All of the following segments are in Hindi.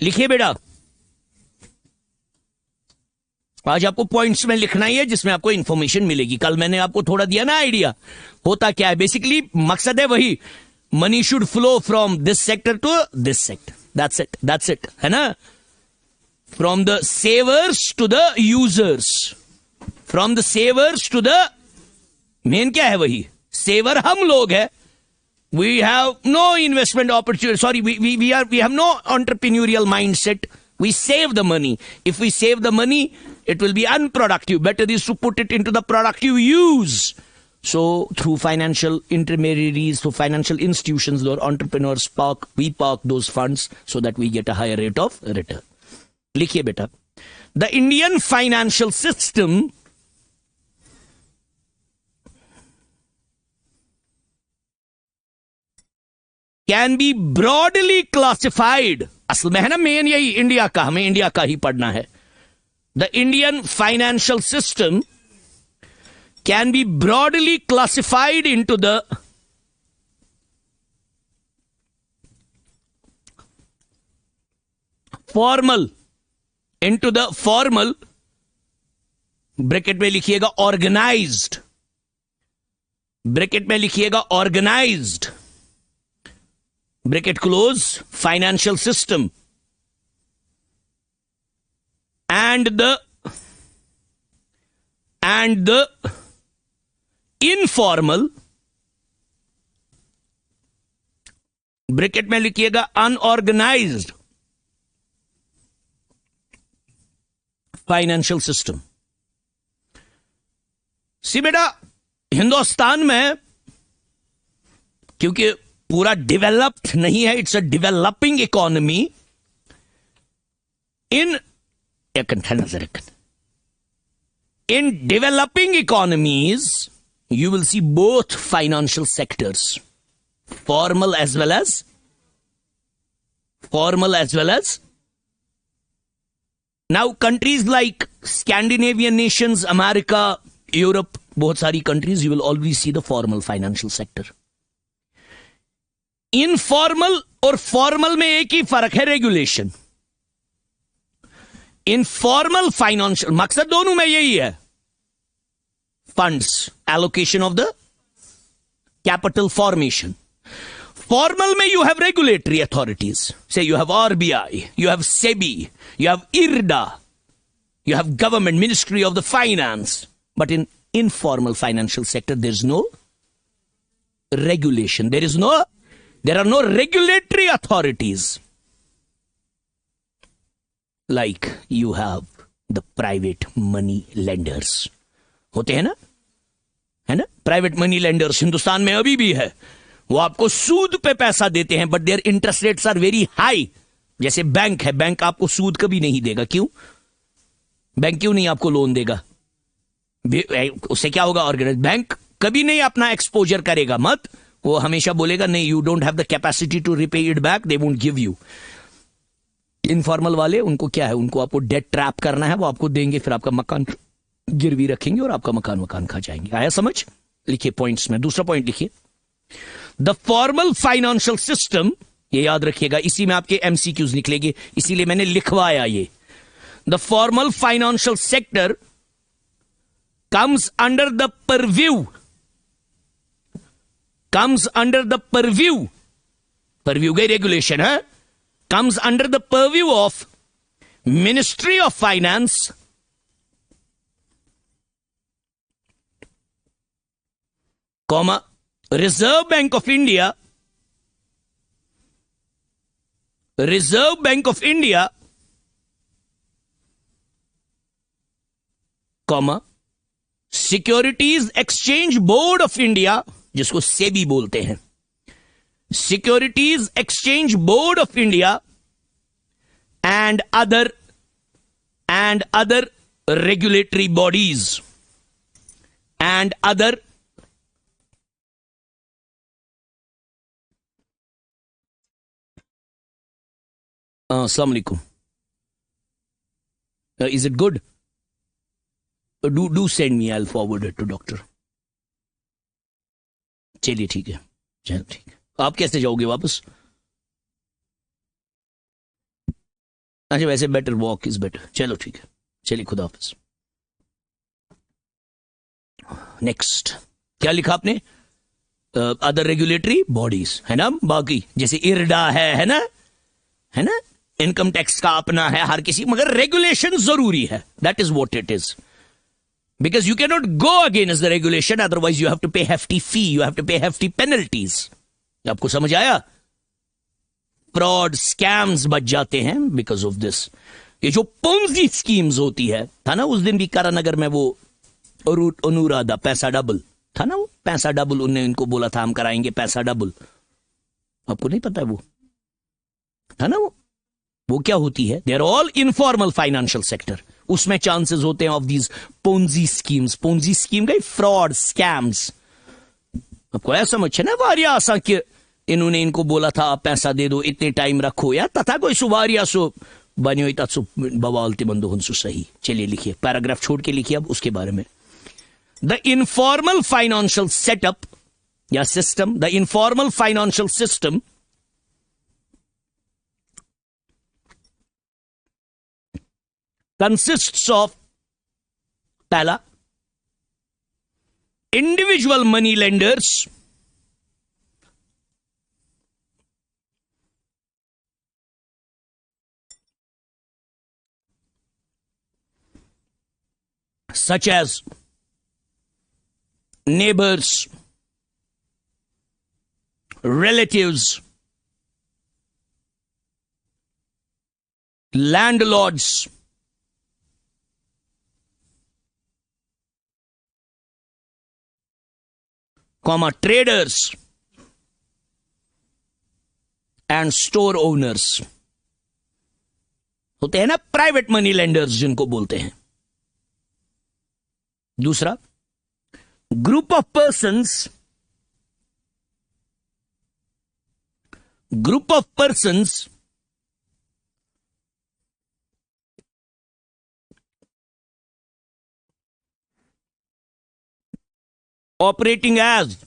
लिखिए बेटा, आज आपको पॉइंट्स में लिखना ही है जिसमें आपको इंफॉर्मेशन मिलेगी। कल मैंने आपको थोड़ा दिया ना आइडिया, होता क्या है बेसिकली, मकसद है वही, money should flow from this sector to this sector, that's it, है ना, from the savers to the users, from the savers to the, main क्या है वही, सेवर हम लोग हैं। We have no investment opportunity. Sorry, we have no entrepreneurial mindset. We save the money. If we save the money, it will be unproductive. Better is to put it into the productive use. So through financial intermediaries, through financial institutions, or entrepreneurs we park those funds so that we get a higher rate of return. लिखिए बेटा, the Indian financial system can be broadly classified, असल में है ना मेन यही इंडिया का, हमें इंडिया का ही पढ़ना है। The Indian financial system can be broadly classified into the formal, into the formal, bracket में लिखिएगा ऑर्गेनाइज्ड, ब्रैकेट में लिखिएगा organised, bracket close, financial system, and the informal, bracket में लिखिएगा अनऑर्गेनाइज्ड फाइनेंशियल सिस्टम। सी बेटा, हिंदुस्तान में क्योंकि पूरा डेवलप्ड नहीं है, it's a developing economy, in developing economies you will see both financial sectors, formal as well as now countries like Scandinavian nations, America, Europe, बहुत सारी countries, you will always see the formal financial sector. Informal और फॉर्मल में एक ही फर्क है, रेगुलेशन। इनफॉर्मल फाइनेंशियल, मकसद दोनों में यही है, funds, allocation of the capital formation. Formal में you have regulatory authorities, say you have RBI, you have SEBI, you have IRDA, you have government ministry of the finance, but in informal financial sector there is no regulation, there are no regulatory authorities like you have the private money lenders. होते हैं ना, है ना, प्राइवेट मनी लेंडर्स हिंदुस्तान में अभी भी है। वो आपको सूद पे पैसा देते हैं, but their interest rates are very high. जैसे बैंक है, बैंक आपको सूद कभी नहीं देगा। क्यों? बैंक क्यों नहीं आपको लोन देगा? उससे क्या होगा? ऑर्गेनाइज बैंक कभी नहीं अपना एक्सपोजर करेगा, मत, वो हमेशा बोलेगा नहीं, you don't have the capacity to repay it back, they won't give you. Informal वाले, उनको क्या है, उनको आपको डेट ट्रैप करना है, वो आपको देंगे, फिर आपका मकान गिरवी रखेंगे और आपका मकान खा जाएंगे। आया समझ? लिखिए पॉइंट्स में, दूसरा पॉइंट लिखिए, द फॉर्मल फाइनेंशियल सिस्टम, ये याद रखिएगा, इसी में आपके एमसीक्यूज निकलेंगे, इसीलिए मैंने लिखवाया ये। The formal financial sector comes under the purview गई रेगुलेशन है, comes under the purview of Ministry of Finance, Reserve Bank of India, securities exchange board of India, जिसको सेबी बोलते हैं, securities exchange board of India, and other regulatory bodies and other अस्सलाम वालेकुम, is it good? Do send me, I'll forward it to doctor. चलिए ठीक है, चलो ठीक है। आप कैसे जाओगे वापस? अच्छा, वैसे बेटर वॉक इज बेटर। चलो ठीक है, चलिए खुदा हाफिज। नेक्स्ट क्या लिखा आपने? अदर रेगुलेटरी बॉडीज है ना, बाकी जैसे इरडा है ना, है ना, इनकम टैक्स का अपना है हर किसी, मगर रेगुलेशन जरूरी है। That is what it is, because you can not go against the regulation, otherwise you have to pay hefty fee, you have to pay hefty penalties. आपको समझ आया? फ्रॉड स्कैम्स बच जाते हैं बिकॉज ऑफ दिस। ये जो पोंजी स्कीम्स होती है, था ना उस दिन भी करानगर में वो अनुराधा पैसा डबल था ना, वो पैसा डबल, उन्होंने इनको बोला था हम कराएंगे पैसा डबल। आपको नहीं पता है वो था ना? वो क्या होती है? They are all informal financial sector, उसमें चांसेस होते हैं of these Ponzi schemes. Ponzi scheme का फ्रॉड स्कैम्स। आपको ऐसा समझ है ना? वारिया आसा कि इन्होंने इनको बोला था आप पैसा दे दो, इतने टाइम रखो, या तथा कोई सुवारिया सो बनियो इता सो बवालते बंदो हंसु सही। चलिए लिखिए, पैराग्राफ छोड़ के लिखिए अब उसके बारे में। द इनफॉर्मल फाइनेंशियल सेटअप या system, the informal financial system consists of, पहला, individual money lenders, such as neighbors, relatives, landlords, comma traders and store owners। होते हैं ना प्राइवेट मनी लेंडर्स जिनको बोलते हैं। दूसरा, group of persons operating as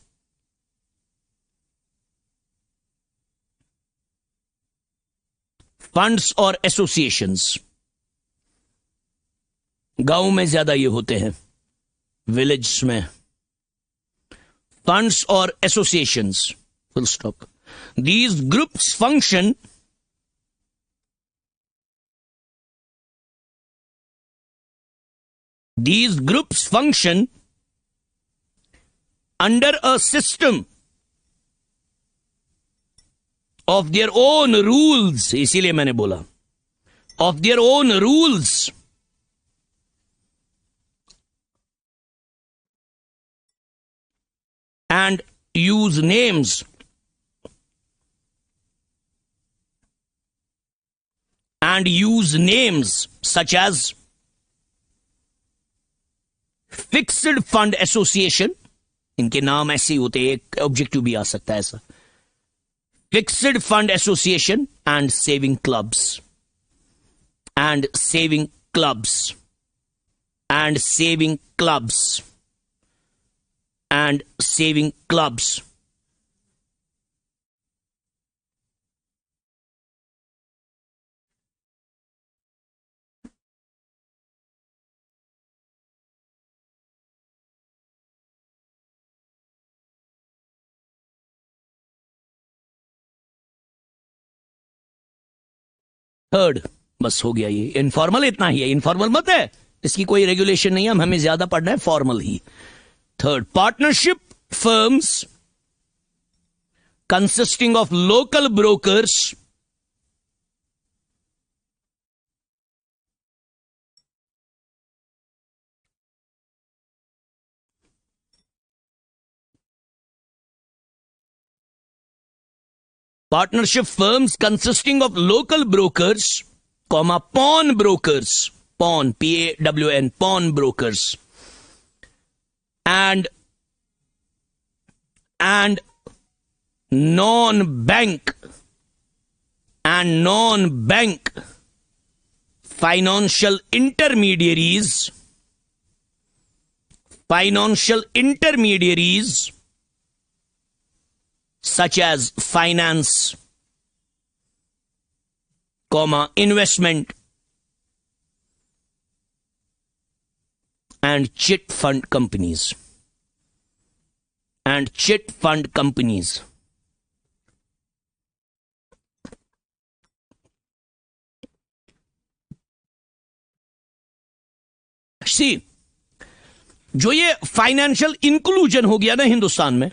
funds or associations। गांव में ज्यादा ये होते हैं, विलेज में फंड्स और associations, full stop. These groups function under a system of their own rules, इसीलिए मैंने बोला of their own rules, and use names such as fixed fund association, इनके नाम ऐसे ही होते हैं, एक ऑब्जेक्टिव भी आ सकता है ऐसा, fixed fund association and saving clubs and saving clubs and saving clubs and saving clubs. Third, बस हो गया, ये इनफॉर्मल इतना ही है, इनफॉर्मल मत है, इसकी कोई रेगुलेशन नहीं है, हमें ज्यादा पढ़ना है formal he. Third, partnership firms consisting of local brokers consisting of local brokers, comma pawn brokers, pawn PAWN, pawn brokers, and non-bank financial intermediaries such as finance, comma, investment and chit fund companies. And chit fund companies. See, जो ये फाइनेंशियल इंक्लूजन हो गया ना हिंदुस्तान में,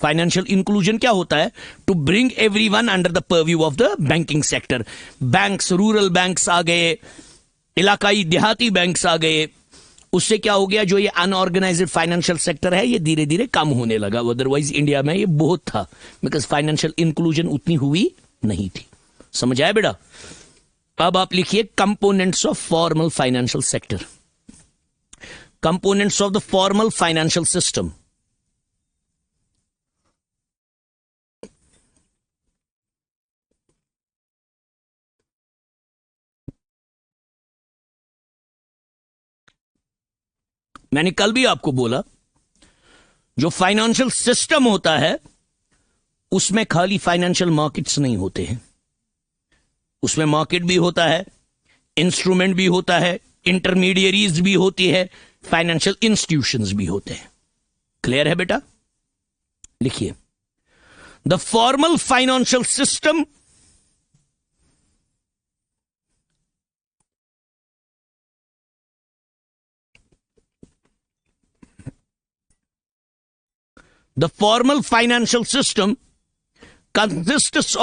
फाइनेंशियल इंक्लूजन क्या होता है? To bring everyone under the purview of the banking sector. Banks, rural banks आ गए, इलाकाई देहाती बैंक्स आ गए. उससे क्या हो गया? जो ये अनऑर्गेनाइज्ड फाइनेंशियल सेक्टर है ये धीरे धीरे कम होने लगा. अदरवाइज इंडिया में ये बहुत था, बिकॉज फाइनेंशियल इंक्लूजन उतनी हुई नहीं थी. समझ आया बेटा? अब आप लिखिए components of formal financial sector, components of the formal financial system. मैंने कल भी आपको बोला, जो फाइनेंशियल सिस्टम होता है उसमें खाली फाइनेंशियल मार्केट्स नहीं होते हैं, उसमें मार्केट भी होता है, इंस्ट्रूमेंट भी होता है, इंटरमीडियरीज भी होती है, फाइनेंशियल इंस्टीट्यूशंस भी होते हैं. क्लियर है बेटा? लिखिए, the formal financial system the formal financial system consists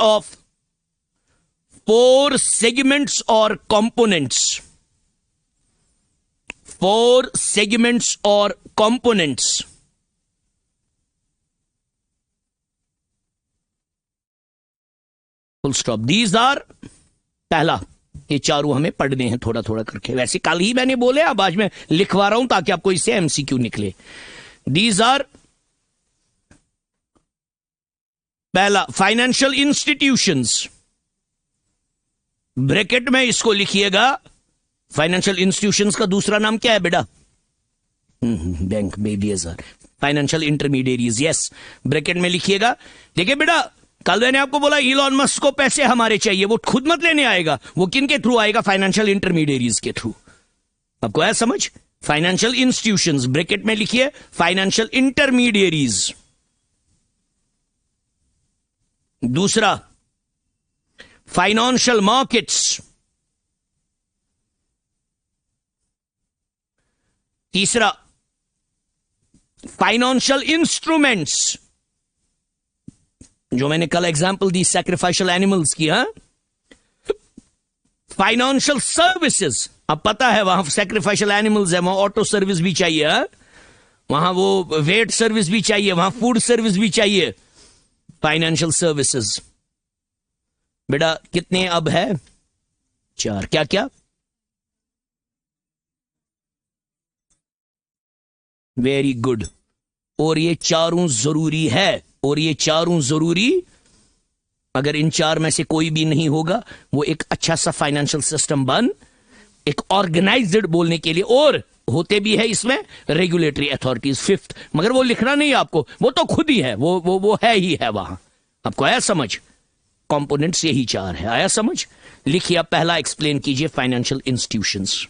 of four segments or components. Four segments or components. Full stop. These are, पहला, ये चारों हमें पढ़ने हैं थोड़ा थोड़ा करके. वैसे कल ही मैंने बोले, अब आज मैं लिखवा रहा हूं ताकि आपको इससे एमसीक्यू निकले. दीज आर, पहला फाइनेंशियल इंस्टीट्यूशंस, ब्रैकेट में इसको लिखिएगा. फाइनेंशियल इंस्टीट्यूशंस का दूसरा नाम क्या है बेटा? Bank, BBSR, financial intermediaries. Yes, bracket में लिखिएगा. देखिए बेटा, कल मैंने आपको बोला इलॉन मस्क को पैसे हमारे चाहिए, वो खुद मत लेने आएगा, वो किन के थ्रू आएगा? फाइनेंशियल इंटरमीडियरीज के थ्रू. आपको आया समझ? फाइनेंशियल इंस्टीट्यूशंस, ब्रैकेट में लिखिए फाइनेंशियल इंटरमीडियरीज. दूसरा, फाइनेंशियल मार्केट्स. तीसरा, फाइनेंशियल इंस्ट्रूमेंट्स, जो मैंने कल एग्जांपल दी सैक्रिफाइशियल एनिमल्स की. हाँ, फाइनेंशियल सर्विसेज, अब पता है वहां सैक्रिफाइशियल एनिमल्स है, वहां ऑटो सर्विस भी चाहिए. हाँ? वहां वो वेट सर्विस भी चाहिए, वहां फूड सर्विस भी चाहिए. फाइनेंशियल सर्विसेज बेटा कितने अब है? चार. क्या क्या? Very good. और ये चारों जरूरी है, और ये चारों जरूरी, अगर इन चार में से कोई भी नहीं होगा वो एक अच्छा सा फाइनेंशियल सिस्टम बन, एक ऑर्गेनाइज्ड बोलने के लिए, और होते भी है इसमें रेगुलेटरी अथॉरिटीज. फिफ्थ, मगर वो लिखना नहीं आपको, वो तो खुद ही है, वो है ही है वहां. आपको आया समझ? कंपोनेंट्स यही चार है. आया समझ? लिखिए, आप पहला एक्सप्लेन कीजिए फाइनेंशियल इंस्टीट्यूशंस.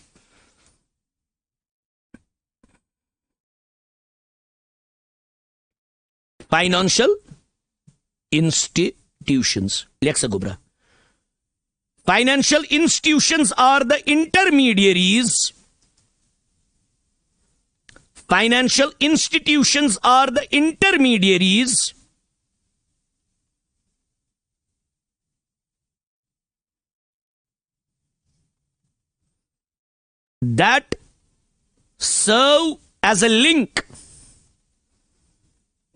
Financial institutions. लेक्सा गुब्रा. Financial institutions are the intermediaries. Financial institutions are the intermediaries that serve as a link.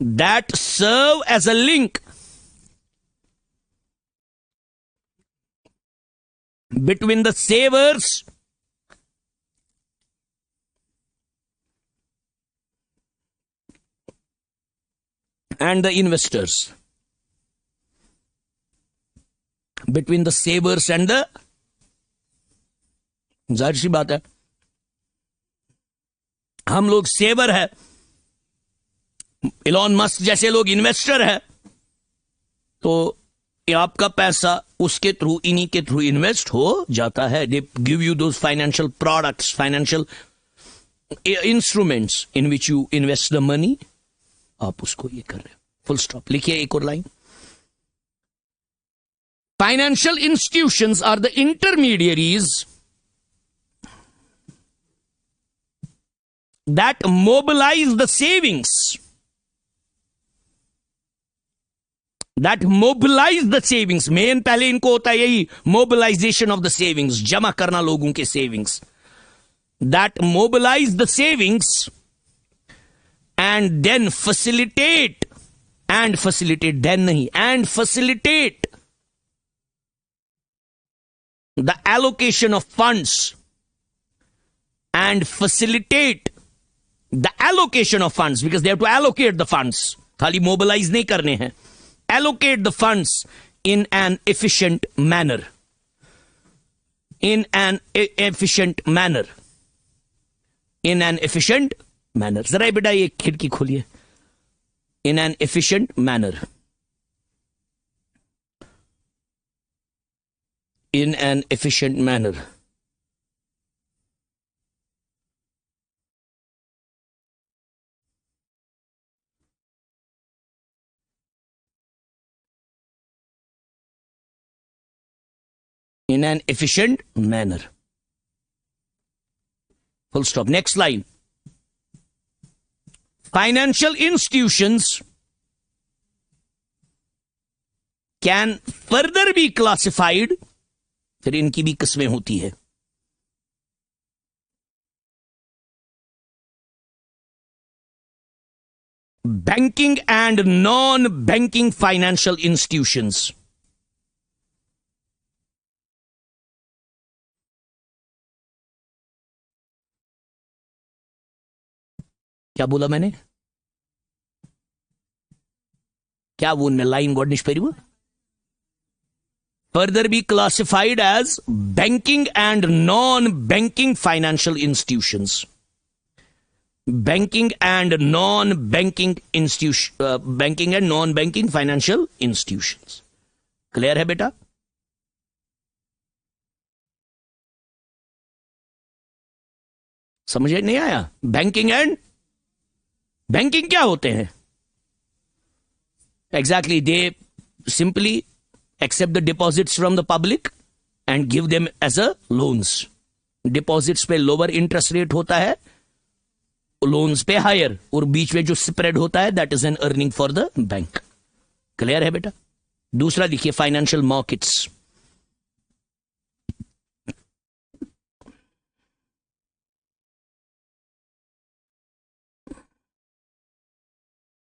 That serve as a link between the savers and the investors. Between the savers and the, जाहिर सी बात है, हम लोग सेवर है, इलॉन मस्क जैसे लोग इन्वेस्टर है, तो ये आपका पैसा उसके थ्रू, इन्हीं के थ्रू इन्वेस्ट हो जाता है. They give you those financial products, financial instruments in which you invest the money. आप उसको ये कर रहे हो. Full stop. लिखिए एक और line. Financial institutions are the intermediaries that mobilize the savings, main पहले इनको होता है यही, मोबिलाइजेशन ऑफ द सेविंग्स, जमा करना लोगों के savings. That mobilise the savings and then facilitate, and facilitate, then नहीं, and facilitate the allocation of funds, and facilitate the allocation of funds, because they have to allocate the funds. खाली मोबिलाइज नहीं करने हैं. Allocate the funds in an efficient manner, in an efficient manner, in an efficient manner. जरा बेटा ये खिड़की खोलिए. In an efficient manner, in an efficient manner. In an efficient manner. Full stop. Next line. Financial institutions can further be classified. फिर इनकी भी किस्में होती है. Banking and non-banking financial institutions. क्या बोला मैंने? क्या वो लाइन गोडनिश पर हुआ? Further be classified as banking and non-banking financial institutions. Banking and non-banking banking and non-banking financial institutions. Clear है बेटा? समझ नहीं आया? बैंकिंग एंड बैंकिंग क्या होते हैं? Exactly, they simply accept the deposits from the public and give them as a loans. Deposits पे लोअर इंटरेस्ट रेट होता है, लोन्स पे हायर, और बीच में जो स्प्रेड होता है that is an earning for the bank. Clear है बेटा? दूसरा देखिए, फाइनेंशियल मार्केट्स.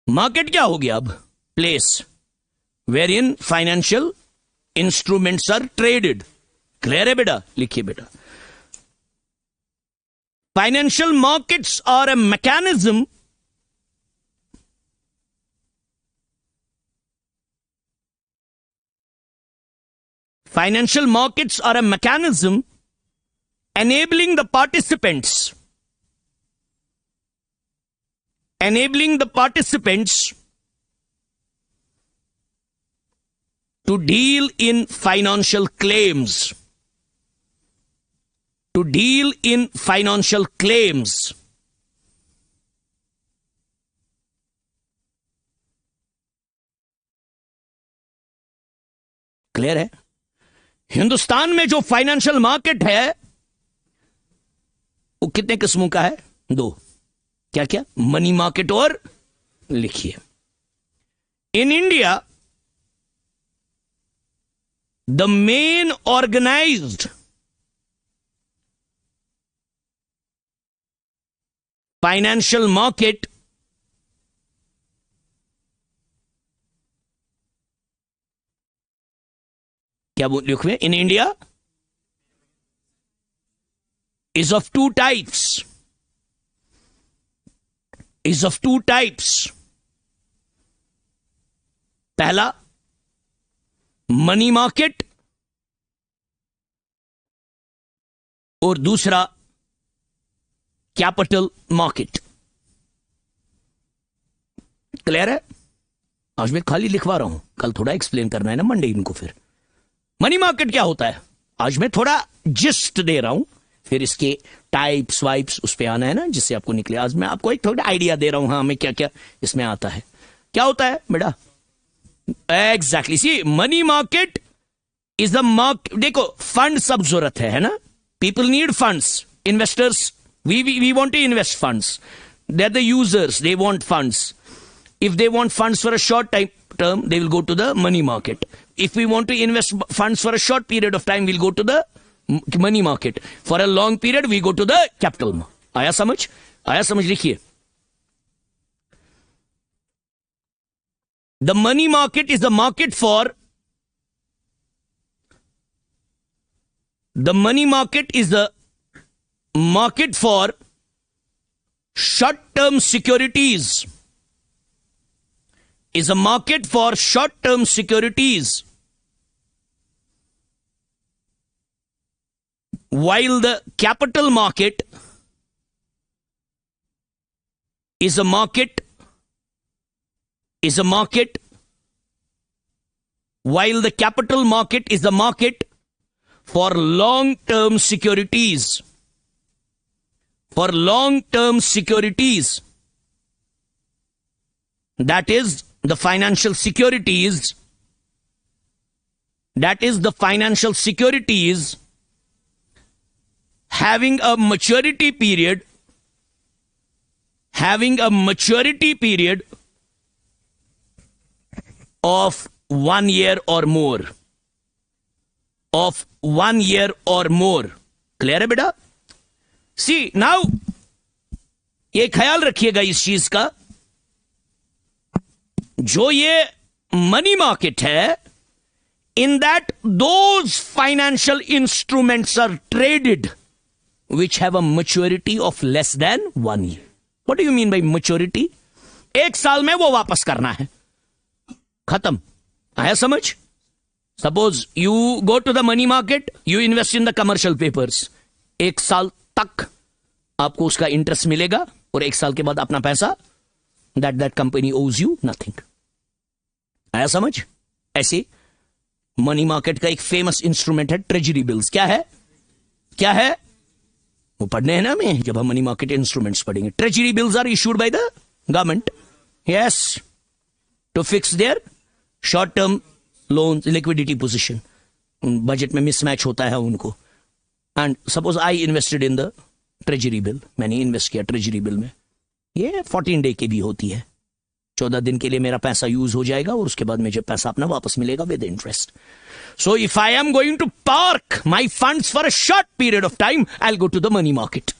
मार्केट क्या हो गया अब? Place where in financial instruments are traded. Clear है बेटा? लिखिए बेटा, financial markets are a mechanism financial markets are a mechanism enabling the participants to deal in financial claims. Clear है? हिंदुस्तान में जो फाइनेंशियल मार्केट है वो कितने किस्मों का है? दो. क्या क्या? मनी मार्केट और, लिखिए, in India the main organised financial market क्या लिखो? In India is of two types. पहला मनी मार्केट और दूसरा कैपिटल मार्केट. क्लियर है? आज मैं खाली लिखवा रहा हूं, कल थोड़ा एक्सप्लेन करना है ना मंडे इनको। फिर मनी मार्केट क्या होता है, आज मैं थोड़ा जिस्ट दे रहा हूं, फिर इसके टाइप्स वाइप्स उस पे आना है ना, जिससे आपको निकले। आज मैं आपको एक थोड़ा आइडिया दे रहा हूं, हाँ मैं क्या क्या इसमें आता है। क्या होता है बेटा, exactly see money market is the market. देखो फंड सब जरूरत है ना, people need funds, investors, we want to invest funds, they are the users, they want funds. If they want funds for a short time term, they will go to the money market. If we want to invest funds for a short period of time, we'll go to the money market. For a long period, we go to the capital. आया समझ? आया समझ? लिखिए, the money market is the market for, the money market is the market for short term securities. Is a market for short-term securities, while the capital market is a market, while the capital market is the market for long-term securities, for long-term securities, that is the financial securities, that is the financial securities having a maturity period, having a maturity period of 1 year or more, of 1 year or more. Clear है बेटा? See now, ये ख्याल रखिएगा इस चीज का, जो ये मनी मार्केट है, in that those financial instruments are traded which have a maturity of less than 1 year. What do you mean by maturity? 1 साल में वो वापस करना है, खत्म। आया समझ? Suppose you go to the money market, you invest in the commercial papers, 1 साल तक आपको उसका इंटरेस्ट मिलेगा, और 1 साल के बाद अपना पैसा, that company owes you nothing. आया समझ? ऐसे मनी मार्केट का एक फेमस इंस्ट्रूमेंट है ट्रेजरी बिल्स। क्या है? क्या है? वो पढ़ने हैं ना हमें जब हम मनी मार्केट इंस्ट्रूमेंट्स पढ़ेंगे। Treasury bills are issued by the government, yes, to fix their short term loan liquidity position. Budget में मिसमैच होता है उनको। And suppose I invested in the treasury bill, मैंने इन्वेस्ट किया ट्रेजरी बिल में, ये 14 डे की भी होती है, 14 दिन के लिए मेरा पैसा यूज हो जाएगा, और उसके बाद मुझे पैसा अपना वापस मिलेगा with interest. So if I am going to park my funds for a short period of time, I will go to the money market.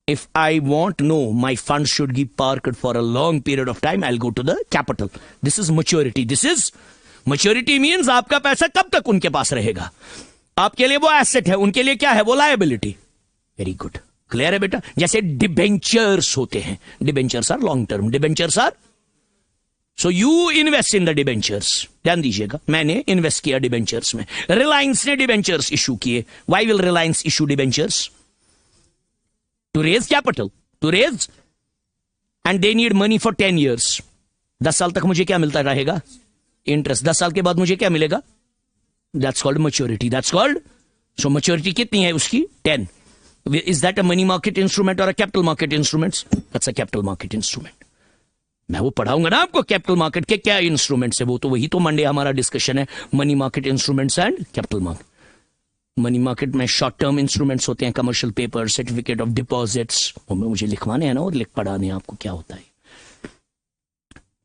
If I want know my funds should be parked for a long period of time, I'll go to the capital. This is maturity. This is maturity means आपका पैसा कब तक उनके पास रहेगा. आपके लिए वो एसेट है, उनके लिए क्या है, वो लायबिलिटी. वेरी गुड, क्लियर है बेटा. जैसे डिबेंचर्स होते हैं, debentures are long term, debentures are, so you invest in the debentures. ध्यान दीजिएगा, मैंने इन्वेस्ट किया डिबेंचर्स में. रिलायंस ने डिबेंचर्स इशू किए. Why will Reliance issue debentures? To raise capital, to raise, and they need money for 10 years. 10 साल तक मुझे क्या मिलता रहेगा? इंटरेस्ट. 10 साल के बाद मुझे क्या मिलेगा? That's called maturity. That's called, so maturity कितनी है उसकी? 10. Is that a money market instrument or a capital market instrument? That's a capital market instrument. मैं वो पढ़ाऊंगा ना आपको, कैपिटल मार्केट के क्या इंस्ट्रूमेंट्स है वो, तो वही तो मंडे हमारा डिस्कशन है, money market instruments and capital market. Money market में शॉर्ट टर्म इंस्ट्रूमेंट्स होते हैं, commercial paper, certificate of deposits, वो मुझे लिखवाने हैं ना और लिख पढ़ाने हैं आपको क्या होता है.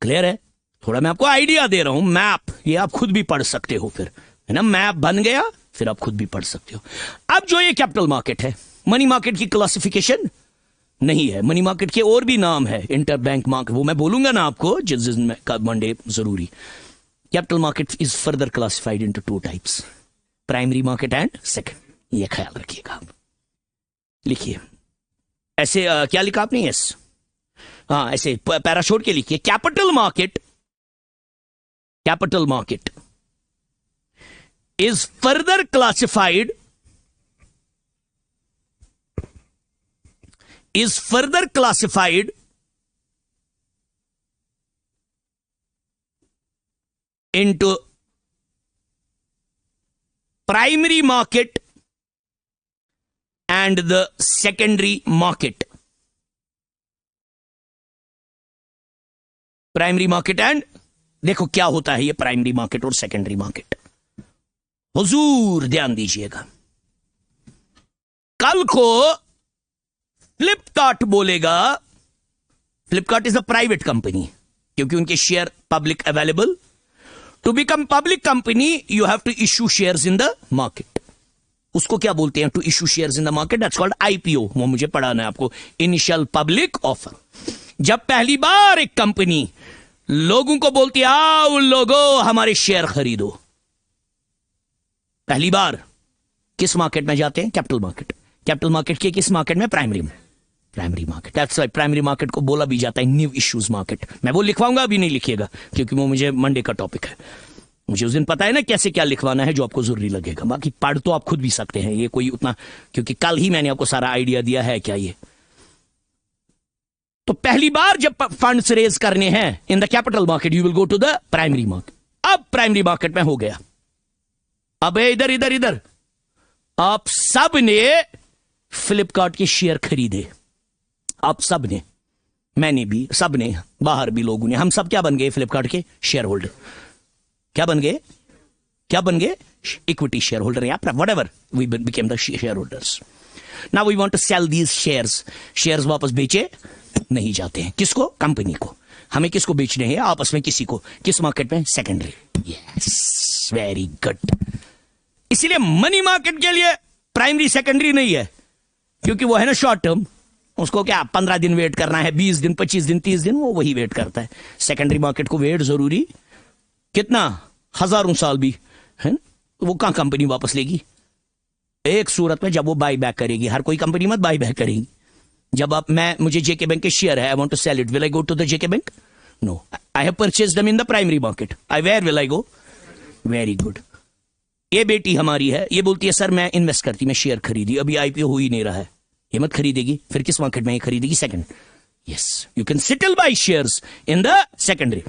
क्लियर है? थोड़ा मैं आपको आइडिया दे रहा हूं. मैप ये आप खुद भी पढ़ सकते हो, फिर है ना, मैप बन गया, फिर आप खुद भी पढ़ सकते हो. अब जो ये कैपिटल मार्केट है, मनी मार्केट की क्लासिफिकेशन नहीं है. मनी मार्केट के और भी नाम है, इंटर बैंक मार्केट, वो मैं बोलूंगा ना आपको जिस दिन मंडे जरूरी. Capital market is further classified into 2 types, primary market and second. ये ख्याल रखिएगा आप. लिखिए ऐसे, क्या लिखा आपने? यस, हाँ ऐसे पैरा छोड़ के लिखिए. Capital market, capital market is further classified, is further classified into primary market and the secondary market. Primary market and, देखो क्या होता है ये प्राइमरी मार्केट और सेकेंडरी मार्केट। हुजूर ध्यान दीजिएगा, कल को फ्लिपकार्ट बोलेगा, Flipkart is a private company क्योंकि उनके share public available. To become public company you have to issue shares in the market. उसको क्या बोलते हैं? To issue shares in the market, that's called IPO. वो मुझे पढ़ाना है आपको, इनिशियल पब्लिक ऑफर। जब पहली बार एक कंपनी लोगों को बोलती है आओ लोगों हमारे शेयर खरीदो, पहली बार किस मार्केट में जाते हैं? Capital market. कैपिटल मार्केट के किस मार्केट में? Primary market. That's why primary market को बोला भी जाता है न्यू इश्यूज मार्केट। मैं वो लिखवाऊंगा, अभी नहीं लिखिएगा क्योंकि वो मुझे मंडे का टॉपिक है। मुझे उस दिन पता है ना कैसे क्या लिखवाना है जो आपको जरूरी लगेगा। बाकी पढ़ तो आप खुद भी सकते हैं, ये कोई उतना, क्योंकि कल ही मैंने आपको सारा आइडिया दिया है क्या ये। तो पहली बार जब फंड्स रेज करने हैं in the capital market you will go to the primary market. अब प्राइमरी मार्केट में हो गया, अब इधर इधर इधर आप सब ने फ्लिपकार्ट के शेयर खरीदे, आप सब ने, मैंने भी, सब ने, बाहर भी लोगों ने, हम सब क्या बन गए? फ्लिपकार्ट के शेयर होल्डर। क्या बन गए? क्या बन गए? इक्विटी शेयर होल्डर या whatever, we became the share holders. Now we want to sell these shares. Shares वापस बेचे नहीं जाते हैं, किसको? कंपनी को। हमें किसको बेचने हैं? आपस में किसी को। किस मार्केट में? सेकेंडरी। Yes, very good. इसीलिए मनी मार्केट के लिए प्राइमरी सेकेंडरी नहीं है, क्योंकि वो है ना शॉर्ट टर्म, उसको क्या 15 दिन वेट करना है, 20 दिन, 25 दिन, 30 दिन, वो वही वेट करता है। सेकेंडरी मार्केट को वेट जरूरी कितना? हजारों साल भी है। वो कहां कंपनी वापस लेगी? एक सूरत में जब वो बाई बैक करेगी। हर कोई कंपनी मत बाई बैक करेगी। जब आप, मैं, मुझे जेके बैंक के शेयर है, I want to sell it, will I go to the JK bank? No, I have purchased them in the primary market. I where will I go? Very good. ये बेटी हमारी है, ये बोलती है सर मैं इन्वेस्ट करती, मैं शेयर खरीदी, अभी आईपीओ हो ही नहीं रहा है, ये मत खरीदेगी। फिर किस मार्केट में ये खरीदेगी? Second. Yes, you can settle buy shares in the secondary.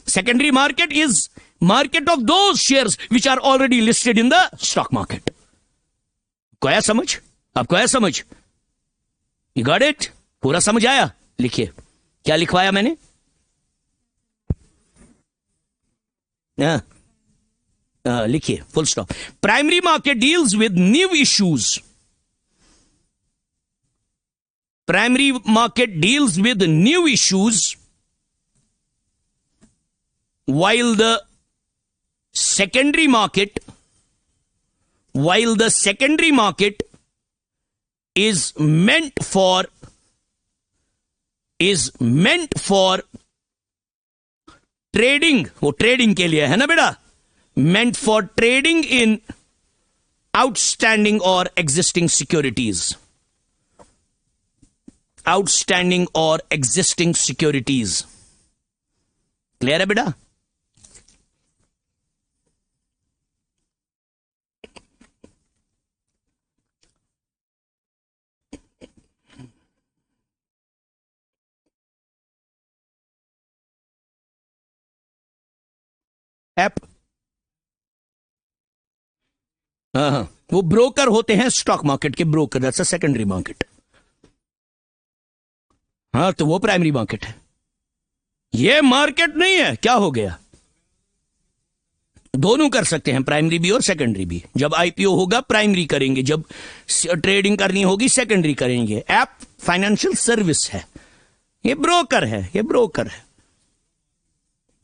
Secondary market is market of those shares which are already listed in the stock market. आपको आया समझ? आपको आया समझ? You got it? पूरा समझ आया? लिखिए क्या लिखवाया मैंने। लिखिए full stop. Primary market deals with new issues. Primary market deals with new issues while the secondary market is meant for trading। वो ट्रेडिंग के लिए है ना बेटा, meant for trading in outstanding or existing securities। outstanding or existing securities। Clear है बेटा? ऐप, हाँ, वो ब्रोकर होते हैं स्टॉक मार्केट के broker, that's a secondary market. हाँ, तो वो प्राइमरी मार्केट है, ये मार्केट नहीं है। क्या हो गया? दोनों कर सकते हैं, प्राइमरी भी और सेकेंडरी भी। जब आईपीओ होगा प्राइमरी करेंगे, जब ट्रेडिंग करनी होगी सेकेंडरी करेंगे। ऐप फाइनेंशियल सर्विस है, ये ब्रोकर है, ये ब्रोकर है।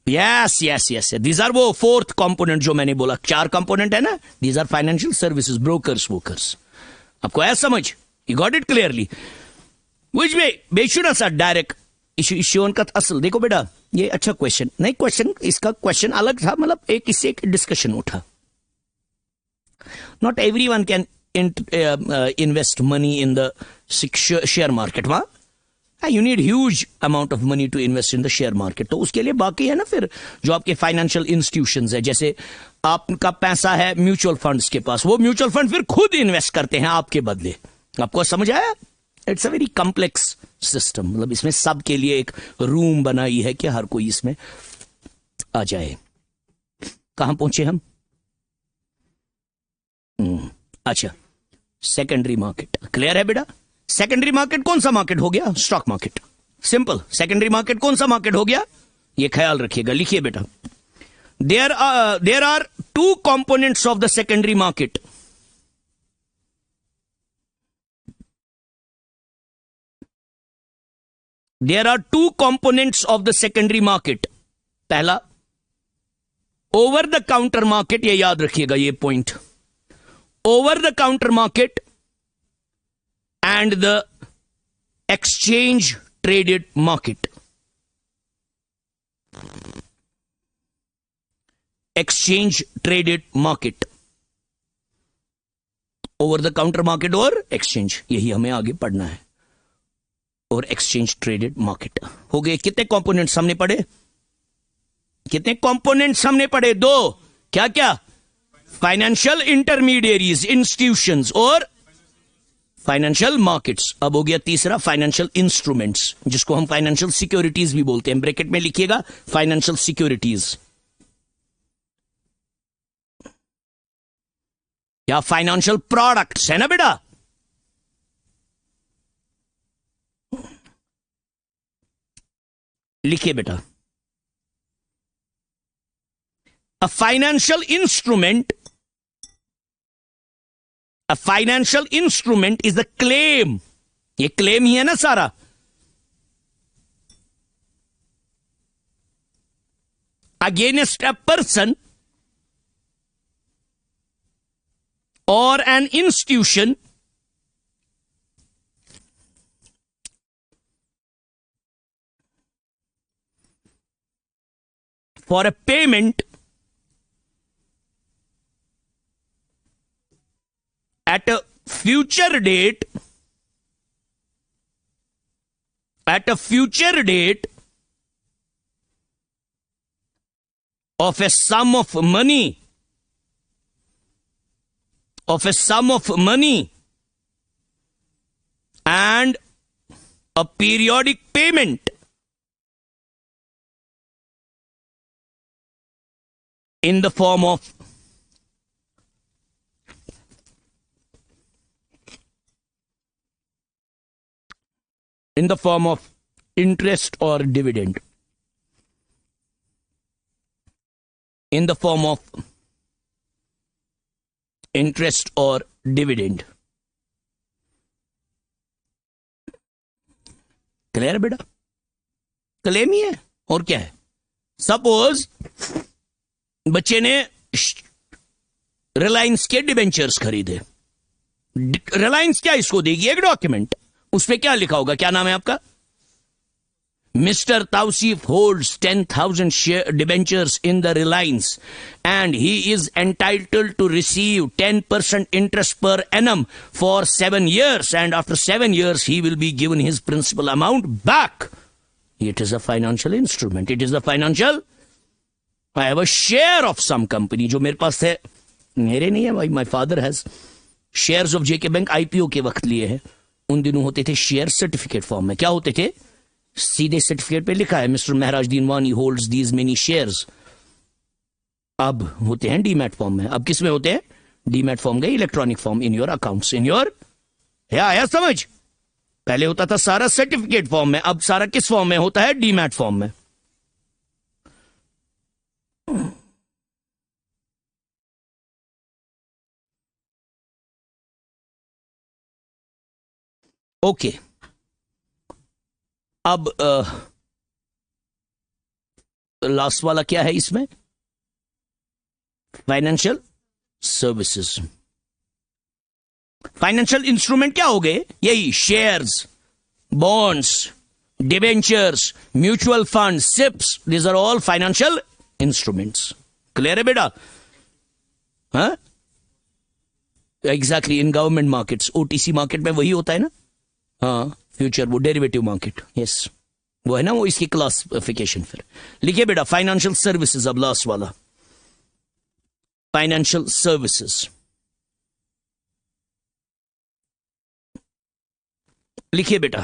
Yes yes yes, these are वो फोर्थ कंपोनेंट जो मैंने बोला, 4 कंपोनेंट है ना, these are financial services, brokers, workers. आपको ऐसा समझ? You got it clearly? Which way बेशुरा सा डायरेक्ट इश्यू का असल। देखो बेटा, ये अच्छा क्वेश्चन नहीं, क्वेश्चन इसका क्वेश्चन अलग था, मतलब एक इससे एक डिस्कशन उठा। Not everyone can invest money in the share market. वहां you need huge amount of money to invest in the share market. तो उसके लिए बाकी है ना फिर जो आपके फाइनेंशियल इंस्टीट्यूशंस है, जैसे आपका पैसा है म्यूचुअल फंड्स के पास, वो म्यूचुअल फंड फिर खुद इन्वेस्ट करते हैं आपके बदले। आपको समझ आया? It's a very complex system, मतलब इसमें सब के लिए एक रूम बनाई है कि हर कोई इसमें आ जाए। कहां पहुंचे हम? अच्छा, सेकेंडरी मार्केट। क्लियर है बेटा? सेकेंडरी मार्केट कौन सा मार्केट हो गया? Stock market. Simple. Secondary market कौन सा मार्केट हो गया? ये ख्याल रखिएगा, लिखिए बेटा। There are two components of the secondary market. There are two components of the secondary market. पहला, ओवर द काउंटर मार्केट। ये याद रखिएगा, ये point. Over the counter market and the exchange traded market. Exchange traded market, over the counter market और एक्सचेंज, यही हमें आगे पढ़ना है। और एक्सचेंज ट्रेडेड मार्केट हो गए। कितने कंपोनेंट्स हमने पढ़े? कितने कंपोनेंट्स हमने पढ़े? दो। क्या क्या? फाइनेंशियल इंटरमीडियरीज, इंस्टीट्यूशंस और फाइनेंशियल मार्केट्स। अब हो गया तीसरा, फाइनेंशियल इंस्ट्रूमेंट्स, जिसको हम फाइनेंशियल सिक्योरिटीज भी बोलते हैं। ब्रैकेट में लिखिएगा फाइनेंशियल सिक्योरिटीज या फाइनेंशियल प्रोडक्ट्स, है ना बेटा? लिखिए बेटा। A financial instrument is a claim। ये क्लेम ही है ना सारा। Against a person or an institution for a payment at a future date of a sum of money and a periodic payment in the form of interest or dividend, in the form of interest or dividend। Clear है बेटा? क्लेम ही है और क्या है। सपोज बच्चे ने रिलायंस के डिबेंचर्स खरीदे। रिलायंस क्या इसको देगी? एक डॉक्यूमेंट, उस पर क्या लिखा होगा? क्या नाम है आपका? Mister Tauseef holds 10,000 share debentures in the Reliance and he is entitled to receive 10% interest per annum for 7 years, and after 7 years he will be given his principal amount back. It is a financial instrument. It is a financial. I have a share of some company, जो मेरे पास है, मेरे नहीं है भाई, my father has shares of JK Bank. IPO के वक्त लिए है। उन दिनों होते थे शेयर सर्टिफिकेट फॉर्म में। क्या होते थे? सीधे सर्टिफिकेट पे लिखा है mister Maharaj Dinwani holds these many shares. अब होते हैं डीमैट फॉर्म में। अब किस में होते हैं? डीमैट फॉर्म गए electronic form, in your accounts, in your. आया समझ? पहले होता था सारा सर्टिफिकेट फॉर्म में, अब सारा किस फॉर्म में होता है? डीमैट फॉर्म में। ओके। अब लास्ट वाला क्या है इसमें? Financial services. फाइनेंशियल इंस्ट्रूमेंट क्या हो गए? यही shares, bonds, debentures, mutual fund, SIPs, these are all financial instruments. Clear है बेटा? हाँ, exactly. In government markets, OTC market में वही होता है ना। हाँ, फ्यूचर, वो डेरिवेटिव मार्केट, यस, वो है ना, वो इसकी क्लासिफिकेशन। फिर लिखिए बेटा फाइनेंशियल सर्विसेज। अब लास्ट वाला, फाइनेंशियल सर्विसेज। लिखिए बेटा,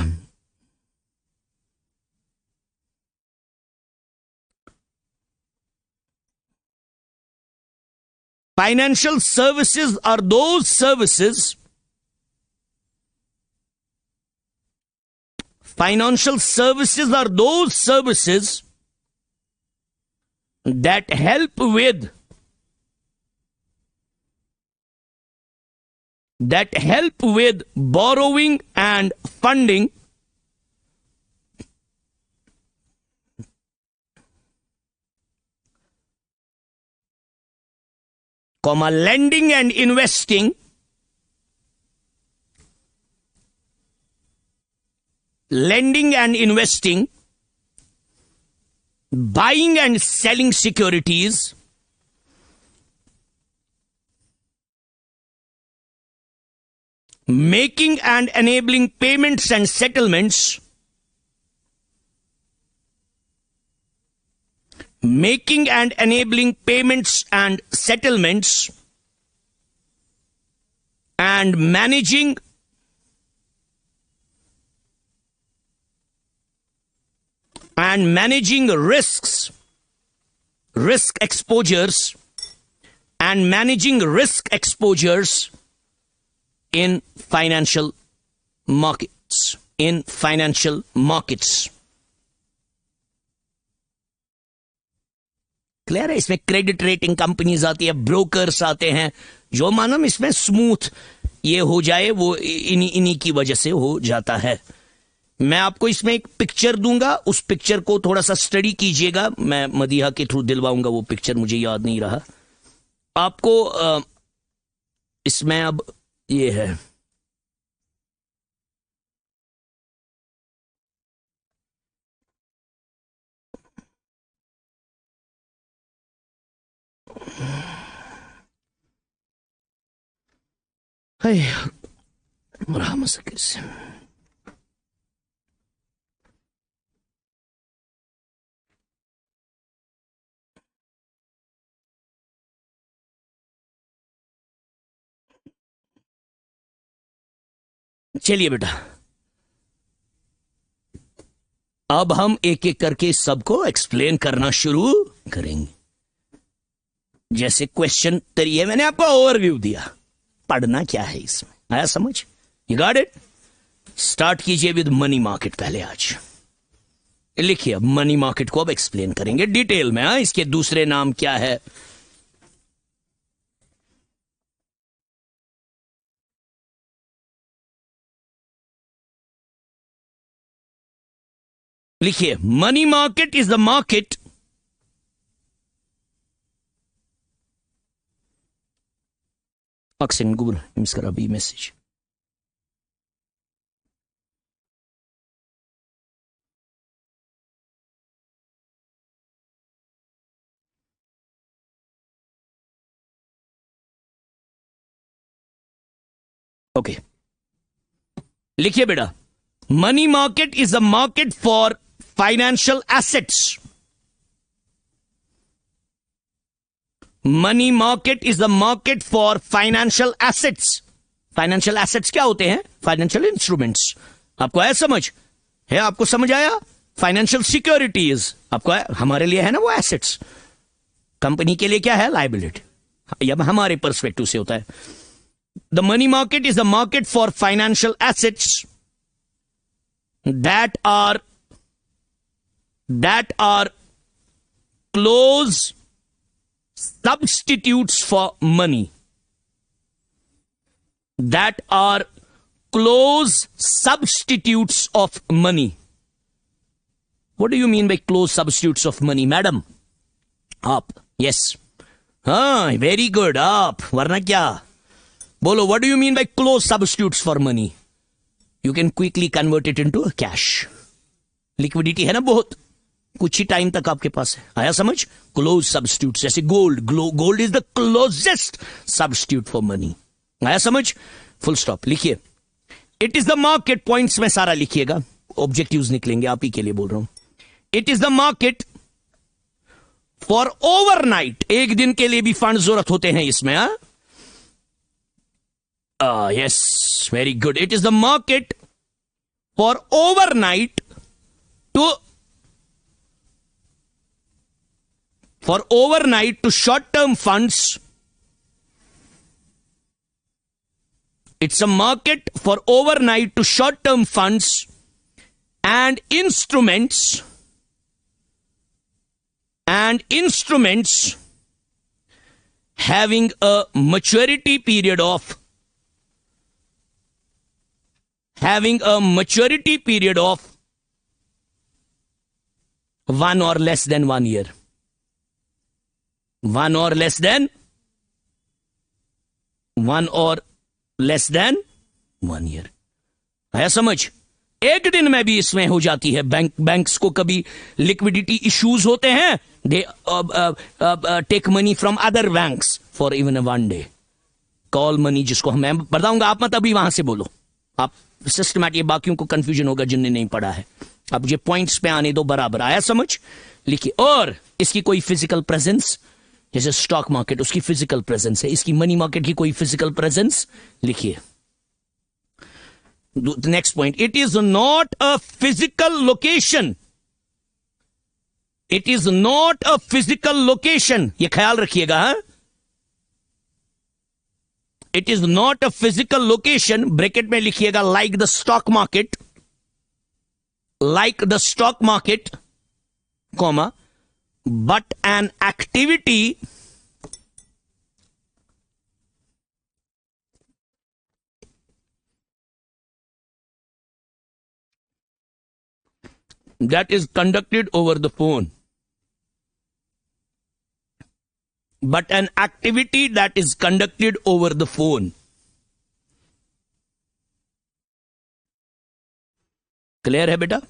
Financial services are those services. Financial services are those services that help with borrowing and funding, lending and investing, buying and selling securities, making and enabling payments and settlements, and managing risk exposures in financial markets. Clear है? इसमें क्रेडिट रेटिंग कंपनीज आती है, ब्रोकर्स आते हैं, जो मालूम इसमें स्मूथ ये हो जाए वो इन्हीं की वजह से हो जाता है। मैं आपको इसमें एक पिक्चर दूंगा, उस पिक्चर को थोड़ा सा स्टडी कीजिएगा। मैं मदीहा के थ्रू दिलवाऊंगा वो पिक्चर, मुझे याद नहीं रहा आपको। इसमें अब ये है, चलिए बेटा, अब हम एक एक करके सबको एक्सप्लेन करना शुरू करेंगे। जैसे क्वेश्चन तरीके मैंने आपको ओवरव्यू दिया, पढ़ना क्या है इसमें, आया समझ? You got it? स्टार्ट कीजिए विद मनी मार्केट। पहले आज लिखिए, अब मनी मार्केट को अब एक्सप्लेन करेंगे डिटेल में। इसके दूसरे नाम क्या है? लिखिए, money market is the market Aksen Google iskara bir message. Okay, लिखिए बेटा, money market is a market for financial assets. Money market is the market for financial assets. Financial assets क्या होते हैं? Financial instruments. आपको आया समझ? है आपको समझ आया? फाइनेंशियल सिक्योरिटीज आपको हमारे लिए है ना वो एसेट्स, कंपनी के लिए क्या है? लायबिलिटी। अब हमारे पर्सपेक्टिव से होता है। The money market is the market for financial assets that are close substitutes for money, that are close substitutes of money. What do you mean by close substitutes of money, madam? आप? Yes. हाँ, very good. आप वरना क्या बोलो? What do you mean by close substitutes for money? You can quickly convert it into cash. Liquidity है ना बहुत, कुछ ही टाइम तक आपके पास है। आया समझ? क्लोज सब्स्टिट्यूट, जैसे gold. Gold is the closest substitute for money. आया समझ? Full stop. लिखिए, it is the market, points में सारा लिखिएगा, ऑब्जेक्टिव्स निकलेंगे, आप ही के लिए बोल रहा हूं। It is the market for overnight, एक दिन के लिए भी फंड जरूरत होते हैं इसमें। Yes, very good. It is the market for overnight to short-term funds It's a market for overnight to short-term funds and instruments having a maturity period of 1 or less than 1 year. 1 or less than 1 year. आया समझ? एक दिन में भी इसमें हो जाती है. बैंक्स को कभी लिक्विडिटी इश्यूज होते हैं. They take money from other banks for even 1 day. Call money, जिसको मैं बताऊंगा, आप मत अभी वहां से बोलो. आप सिस्टमैटिक, बाकियों को कंफ्यूजन होगा जिनने नहीं पढ़ा है. अब ये पॉइंट्स पे आने दो बराबर. आया समझ? लिखिए. और इसकी कोई फिजिकल प्रेजेंस, जैसे स्टॉक मार्केट, उसकी फिजिकल प्रेजेंस है. इसकी मनी मार्केट की कोई फिजिकल प्रेजेंस. लिखिए next point. It is not a physical location. It is not a physical location. ये ख्याल रखिएगा. It is not a physical location. Bracket में लिखिएगा like the stock market, comma, but an activity that is conducted over the phone. But an activity that is conducted over the phone. Clear है बेटा?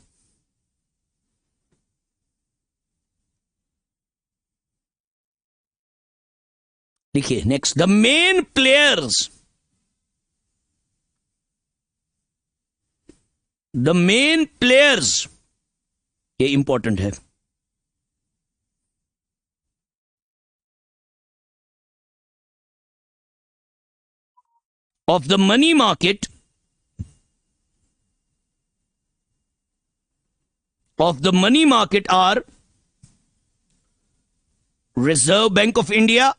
देखिए नेक्स्ट. द मेन प्लेयर्स, ये इंपॉर्टेंट है. Of the money market, are Reserve Bank of India,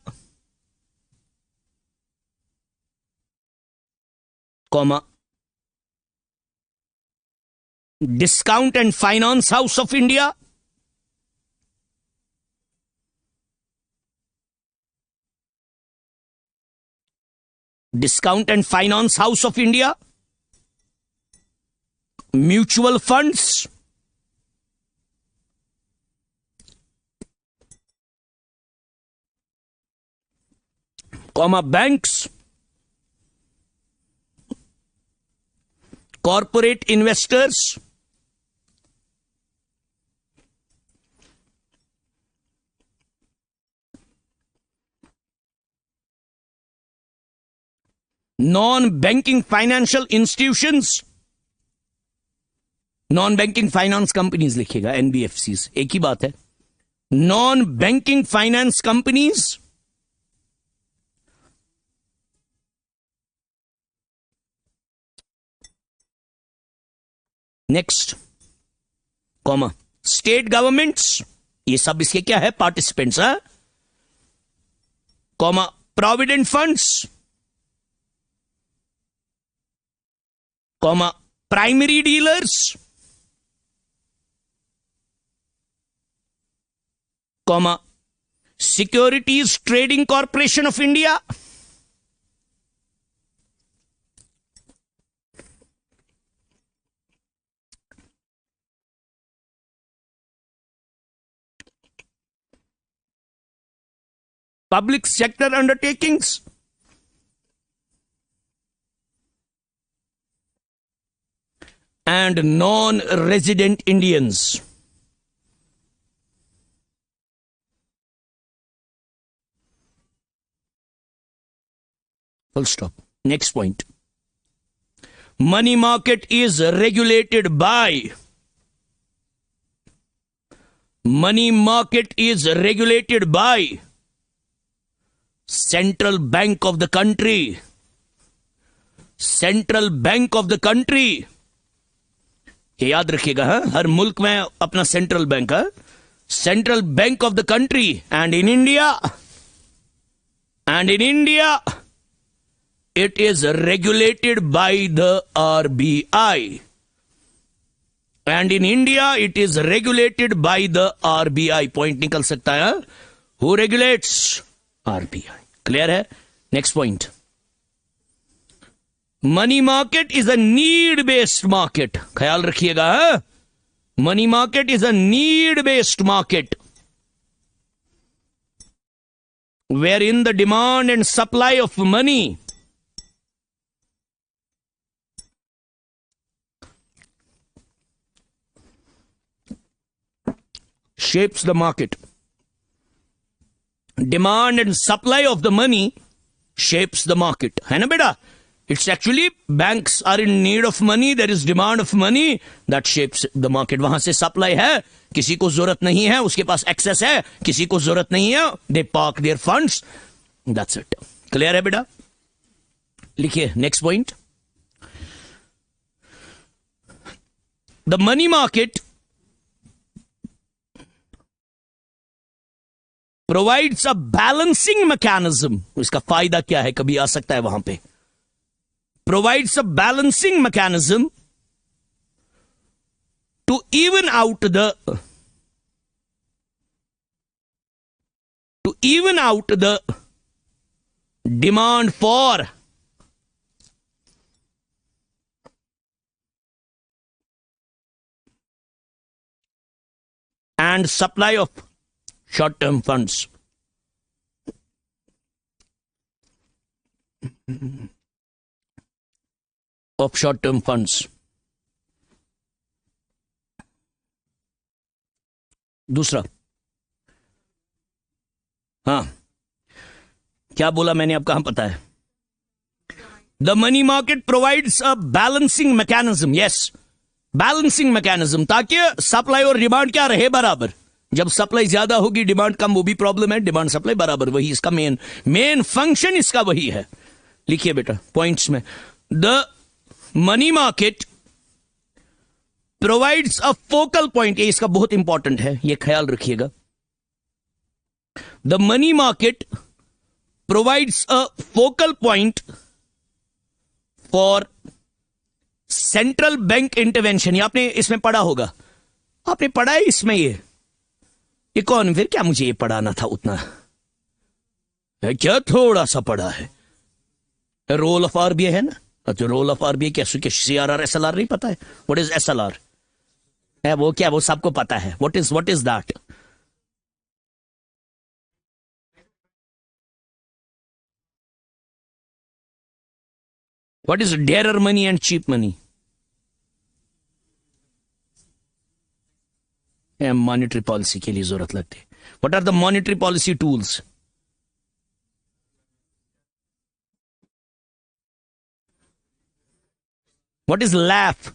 comma, Discount and Finance House of India, mutual funds, comma, banks, corporate investors, non-banking financial institutions, non-banking finance companies लिखिएगा, NBFCs, एक ही बात है. non-banking finance companies, next, comma, state governments, ये सब इसके क्या है? पार्टिसिपेंट्स है, comma, provident funds, comma, primary dealers, comma, securities trading corporation of India, public sector undertakings, and non-resident Indians. Full stop. Next point. Money market is regulated by Central Bank of the country. Central Bank of the country. ये याद रखिएगा, हर मुल्क में अपना सेंट्रल बैंक है. Central Bank of the country. And in India it is regulated by the RBI. And in India, it is regulated by the RBI. Point निकल सकता है. Who regulates? RBI. Clear है? Next point. Money market is a need-based market. ख्याल रखिएगा. Money market is a need-based market, wherein the demand and supply of money shapes the market. Demand and supply of the money shapes the market. है ना बेटा? It's actually banks are in need of money. There is demand of money that shapes the market. वहां से सप्लाई है, किसी को जरूरत नहीं है, उसके पास एक्सेस है, किसी को जरूरत नहीं है, they park their funds. That's it. Clear है बेटा? लिखिए next point. The money market provides a balancing mechanism. इसका फायदा क्या है? कभी आ सकता है वहां पे. Provides a balancing mechanism to even out the demand for and supply of short-term funds. Of short-term funds. दूसरा, हाँ, क्या बोला मैंने, अब कहां पता है? The money market provides a balancing mechanism. Yes, balancing mechanism, ताकि सप्लाई और डिमांड क्या रहे बराबर. जब सप्लाई ज्यादा होगी, डिमांड कम, वो भी प्रॉब्लम है. डिमांड सप्लाई बराबर, वही इसका मेन फंक्शन इसका वही है. लिखिए बेटा पॉइंट्स में. The money market provides a focal point. ये इसका बहुत इंपॉर्टेंट है, ये ख्याल रखिएगा. The money market provides a focal point for central bank intervention. ये आपने इसमें पढ़ा होगा, आपने पढ़ा है इसमें. ये कौन, फिर क्या मुझे ये पढ़ाना था उतना है क्या? थोड़ा सा पढ़ा है. रोल ऑफ आरबीआई है ना. अच्छा, रोल ऑफ आरबीआई क्या? सीआरआर एसएलआर नहीं पता है? व्हाट इज एसएलआर है? वो क्या, वो सबको पता है. What is that? What is dearer money and cheap money? Monetary policy के लिए जरूरत लगती है. What are the monetary policy tools? What is LAF?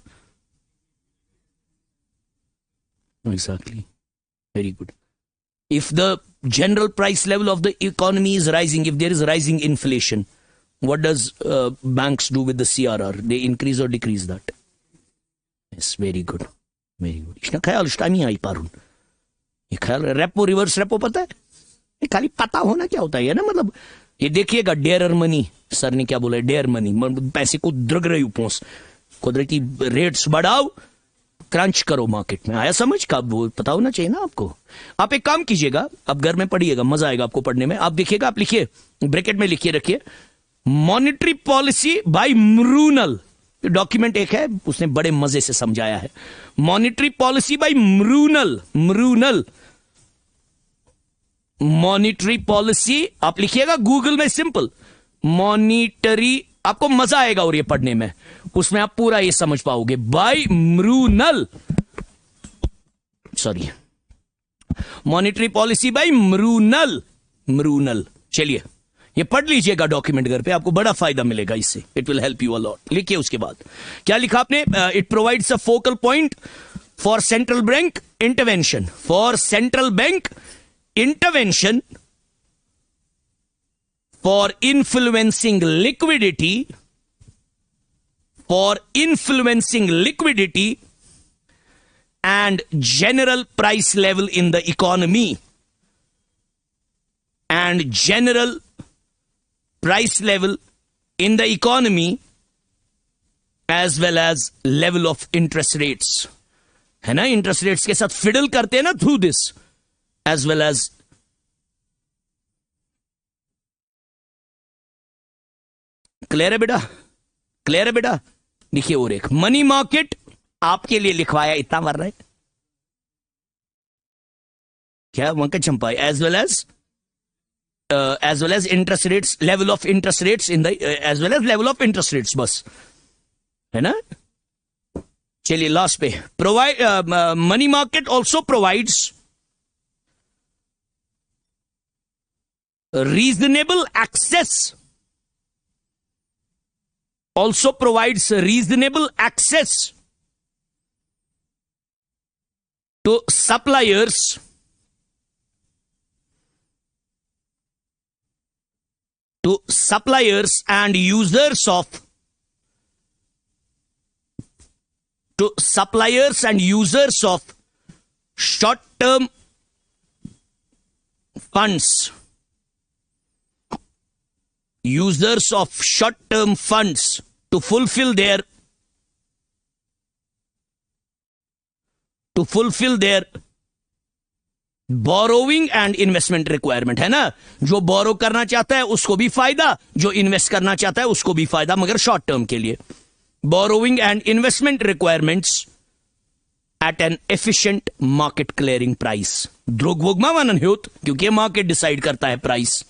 Exactly. Very good. If the general price level of the economy is rising, if there is rising inflation, what does banks do with the CRR? They increase or decrease that? Yes, very good. Very good. इसका ख्याल इस टाइम ही आई पारून. ये ख्याल रेपो रिवर्स रेपो पता है? ये खाली पता होना क्या होता है ना, मतलब ये देखिएगा. डेयर मनी, सर ने क्या बोला? डेयर मनी, पैसे को द्रग रही पहुंच, कुदरती रेट्स बढ़ाओ, क्रंच करो मार्केट में. आया समझ का? वो पता होना चाहिए ना आपको. आप एक काम कीजिएगा, आप घर में पढ़िएगा, मजा आएगा आपको पढ़ने में. आप देखिएगा, आप लिखिए, ब्रैकेट में लिखिए रखिए, monetary policy by Mrinal. Document एक है, उसने बड़े मजे से समझाया है. Monetary policy by Mrinal. Monetary policy आप लिखिएगा गूगल में, सिंपल मॉनिटरी, आपको मजा आएगा और ये पढ़ने में, उसमें आप पूरा ये समझ पाओगे. By Mrinal, sorry, monetary policy by Mrinal. चलिए ये पढ़ लीजिएगा डॉक्यूमेंट घर पे, आपको बड़ा फायदा मिलेगा इससे. It will help you a lot. लिखिए उसके बाद क्या लिखा आपने? It provides a focal point for central bank intervention. For central bank intervention for influencing liquidity and general price level in the economy, and general price level in the economy as well as level of interest rates. है ना, इंटरेस्ट रेट्स के साथ फिडल करते हैं ना through this, as well as clear है बेटा, क्लियर है बेटा. देखिए और एक मनी मार्केट आपके लिए लिखवाया, इतना मर रहा है क्या वंकट चंपाई, as well as interest rates, level of interest rates in the, as well as level of interest rates, बस है ना. चलिए लास्ट पे, provide money market also provides reasonable access, also provides reasonable access to suppliers and users of short-term funds, users of short-term funds to fulfill their borrowing and investment requirement. है ना, जो बोरो करना चाहता है उसको भी फायदा, जो इन्वेस्ट करना चाहता है उसको भी फायदा, मगर शॉर्ट टर्म के लिए. borrowing and investment requirements at an efficient market clearing price. द्रोगवोगमा मानन होत, क्योंकि मार्केट डिसाइड करता है price.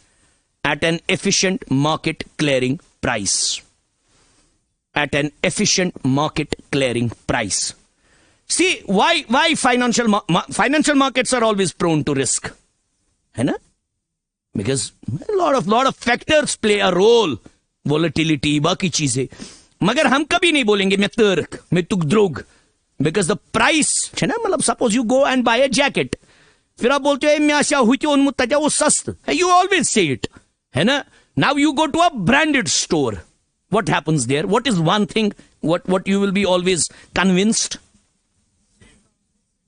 At an efficient market clearing price. At an efficient market clearing price. See why financial markets are always prone to risk, है ना? Because a lot of factors play a role. Volatility, बाकी चीजें. मगर हम कभी नहीं बोलेंगे मैं तर्क, मैं तुगद्रोग, बिकॉज द प्राइस है ना. मतलब suppose you go and buy a jacket, फिर आप बोलते हो मैं आशा हुई थी उनमुत्ता वो सस्त है, यू ऑलवेज से इट, है ना. Now you go to a branded store, what happens there, what is one thing what you will be always convinced,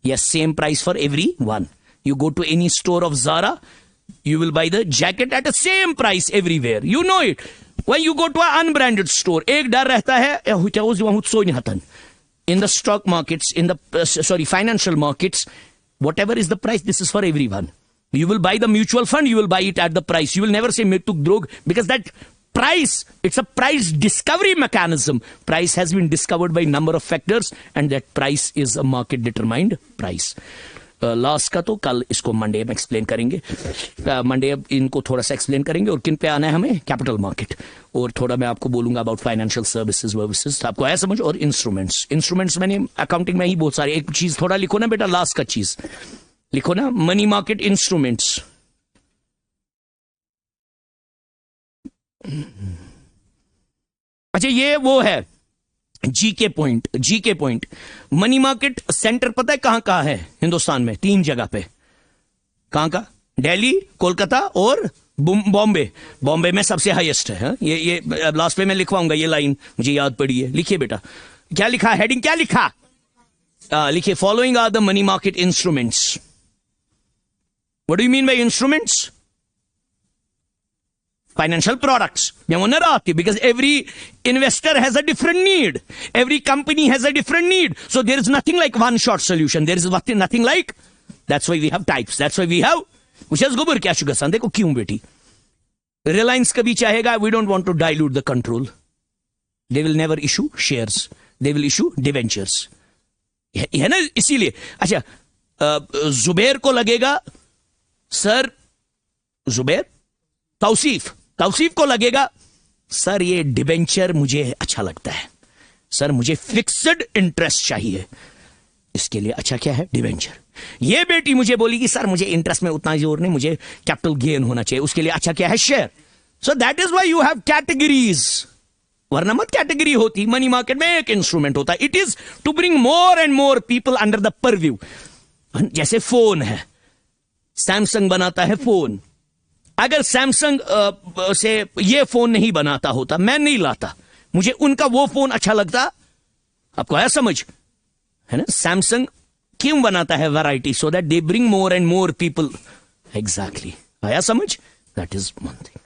yes, same price for everyone. You go to any store of Zara, you will buy the jacket at the same price everywhere, you know it. When you go to an unbranded store, एक डर रहता है in the stock markets, in the financial markets, whatever is the price, this is for everyone. You will buy the mutual fund, you will buy it at the price. You will never say metuk drog, because that price, it's a price discovery mechanism. Price has been discovered by number of factors, and that price is a market determined price. Last का तो कल इसको मंडे में एक्सप्लेन करेंगे. मंडे अब इनको थोड़ा सा एक्सप्लेन करेंगे. और किन पे आना है हमें, कैपिटल मार्केट, और थोड़ा मैं आपको बोलूंगा अबाउट फाइनेंशियल सर्विसेज वर्विसेज. आपको आया समझ. और इंस्ट्रूमेंट्स मैंने अकाउंटिंग में ही बहुत सारे. एक चीज थोड़ा लिखो ना बेटा, लास्ट का चीज लिखो ना, मनी मार्केट इंस्ट्रूमेंट्स. अच्छा ये वो है GK point. Money market centre पता है कहां कहां है हिंदुस्तान में? 3 जगह पे. कहां का? दिल्ली, कोलकाता और बॉम्बे. बॉम्बे में सबसे हाईएस्ट है. ये लास्ट पे मैं लिखवाऊंगा ये लाइन, मुझे याद पड़ी है. लिखिए बेटा, क्या लिखा, हेडिंग क्या लिखा? लिखिए, following are the money market instruments. What do you mean by instruments? Financial products. Because every investor has a different need. Every company has a different need. So there is nothing like one short solution. There is nothing like. That's why we have types. That's why we have. Which has gobar kya shuga san. देखो क्यों बेटी? Reliance कभी चाहेगा. We don't want to dilute the control. They will never issue shares. They will issue debentures. है ना, इसीलिए. अच्छा, जुबैर को लगेगा सर, जुबैर तौसीफ को लगेगा सर ये डिबेंचर मुझे अच्छा लगता है, सर मुझे फिक्स्ड इंटरेस्ट चाहिए, इसके लिए अच्छा क्या है, डिबेंचर. ये बेटी मुझे बोली कि सर मुझे इंटरेस्ट में उतना जोर नहीं, मुझे कैपिटल गेन होना चाहिए, उसके लिए अच्छा क्या है, share. So that is why you have categories. वरना मत कैटेगरी होती. मनी मार्केट में एक इंस्ट्रूमेंट होता है. It is to bring more and more people under the purview. जैसे फोन है, सैमसंग बनाता है फोन. अगर सैमसंग से ये फोन नहीं बनाता होता, मैं नहीं लाता, मुझे उनका वो फोन अच्छा लगता. आपको आया समझ, है ना. सैमसंग क्यों बनाता है variety? So that they bring more and more people. Exactly, आया समझ. That is one thing.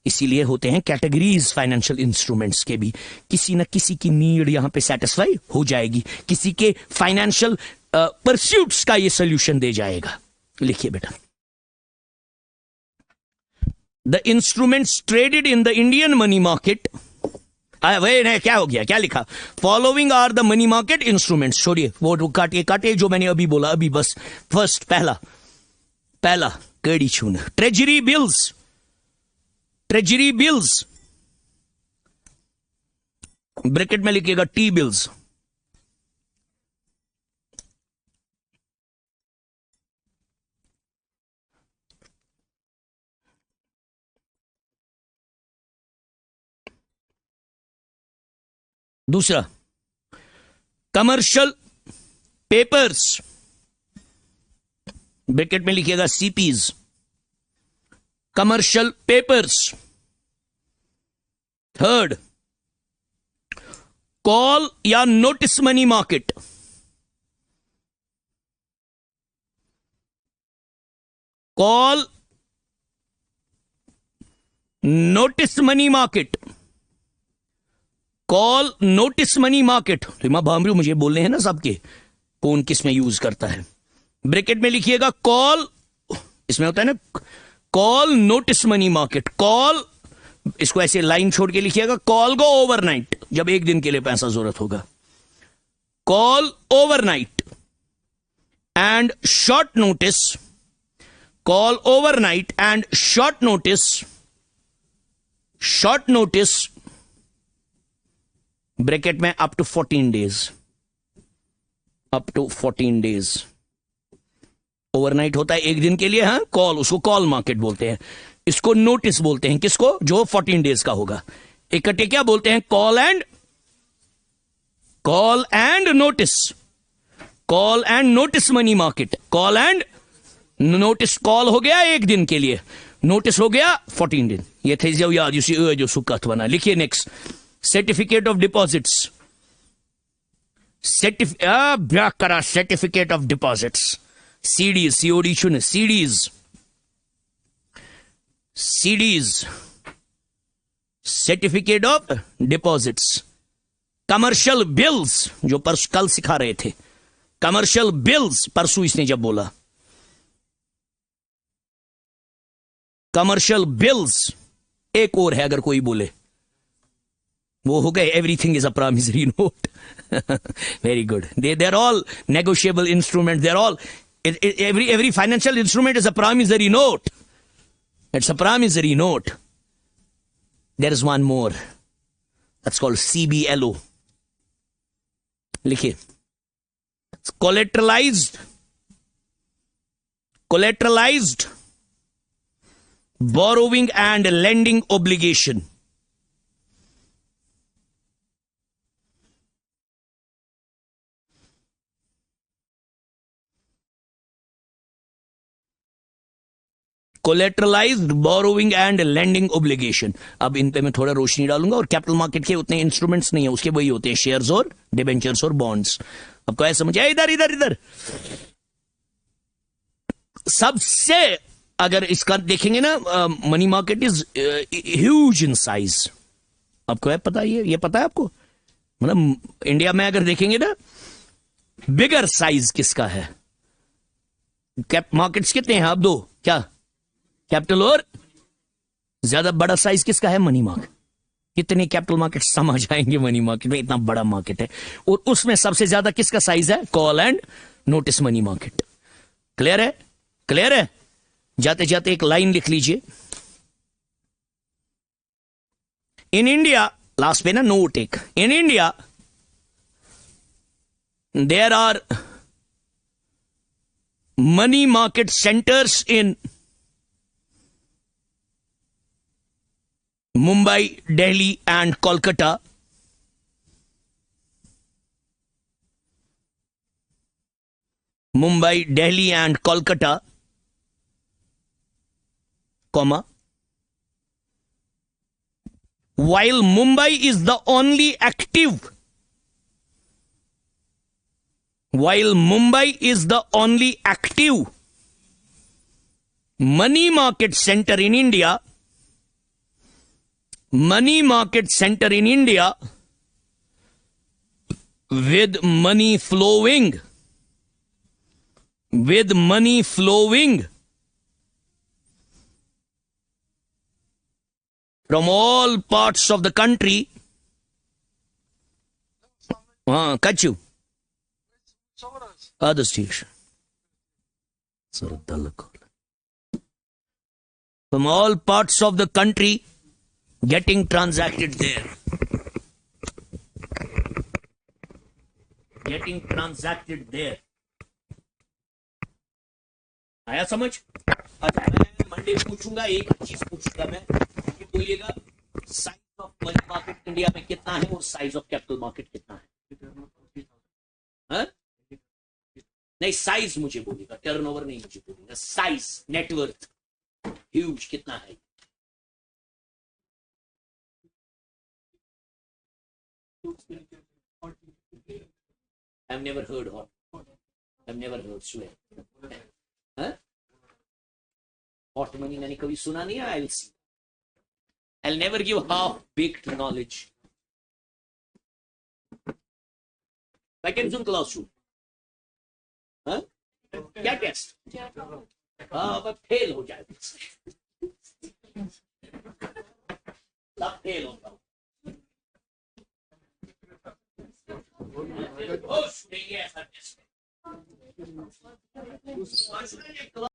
इसीलिए होते हैं कैटेगरीज फाइनेंशियल इंस्ट्रूमेंट्स के भी। किसी न किसी की नीड यहां पे सेटिस्फाई हो जाएगी, किसी के फाइनेंशियल परस्यूट्स का ये सोल्यूशन दे जाएगा। लिखिए बेटा, the instruments traded in the Indian money market, वही नहीं, क्या हो गया, क्या लिखा, following are the money market instruments. छोड़िए वो काटिए जो मैंने अभी बोला, अभी बस फर्स्ट पहला कड़ी छूना, ट्रेजरी बिल्स, ब्रैकेट में लिखिएगा टी बिल्स। दूसरा, कमर्शियल पेपर्स, ब्रैकेट में लिखिएगा CPs, commercial papers. Third, call या notice money market, call notice money market, call notice money market. Rima Bhamru मुझे बोलने हैं ना सबके कौन किस में यूज करता है। ब्रैकेट में लिखिएगा कॉल, इसमें होता है ना call notice money market, call, इसको ऐसे लाइन छोड़ के लिखिएगा, कॉल गो ओवरनाइट, जब एक दिन के लिए पैसा जरूरत होगा, call overnight and short notice, call overnight and short notice, bracket में अप टू 14 डेज, ओवरनाइट होता है एक दिन के लिए, हाँ, कॉल, उसको कॉल मार्केट बोलते हैं, इसको नोटिस बोलते हैं, किसको, जो 14 डेज का होगा। इकट्ठे क्या बोलते हैं, call and notice money market, call and notice, call हो गया एक दिन के लिए, नोटिस हो गया 14 दिन। ये थे जो याद जो सुकत बना। लिखिए next, certificate of deposits, certificate of deposits, CDs, सीओडी चुन, CDs, certificate of deposits, commercial bills, जो कल सिखा रहे थे, कमर्शियल बिल्स, परसों इसने जब बोला कमर्शियल बिल्स, एक और है अगर कोई बोले, वो हो गए, everything is a promissory note. Very good, they are all negotiable instrument, they are all, every financial instrument is a promissory note. It's a promissory note. There is one more. That's called CBLO. लिखिए, collateralized borrowing and lending obligation. Collateralized borrowing and lending obligation. अब इन पे मैं थोड़ा रोशनी डालूंगा, और कैपिटल मार्केट के उतने इंस्ट्रूमेंट्स नहीं है, उसके वही होते हैं शेयर्स और डिबेंचर्स और बॉन्ड्स। आपको ऐसा समझ आया? इधर सबसे अगर इसका देखेंगे ना, money market is huge in size. आपको है पता, ये पता है आपको, मतलब इंडिया में अगर देखेंगे ना, बिगर साइज किसका है, कैप मार्केट्स कितने हैं आप, दो, क्या कैपिटल और ज्यादा बड़ा साइज किसका है, मनी मार्केट। कितने कैपिटल मार्केट समझ आएंगे मनी मार्केट में, इतना बड़ा मार्केट है, और उसमें सबसे ज्यादा किसका साइज है, call and notice money market. Clear है? जाते जाते एक लाइन लिख लीजिए, इन इंडिया, लास्ट पे ना नोट एक, in India there are money market centres in Mumbai, Delhi and Kolkata. Mumbai, Delhi and Kolkata, comma, while Mumbai is the only active money market center in India, money market center in India with money flowing from all parts of the country. Kachu. Other station. From all parts of the country getting transacted there. आया समझ? अच्छा, मैं मंडे पूछूंगा, एक चीज पूछूंगा मैं कि बोलिएगा size of money market India में कितना है और साइज ऑफ कैपिटल मार्केट कितना है? नहीं, साइज मुझे बोलिएगा, टर्नओवर नहीं मुझे बोलिएगा, साइज, नेटवर्थ ह्यूज कितना है? I've never heard hot. I've never heard swear. Hot money मैंने कभी सुना नहीं है. I'll see. I'll never give half-baked knowledge. Second zone classroom. क्या टेस्ट? मैं फेल हो जाए, सब फेल होता हूँ. ऐसा टेस्ट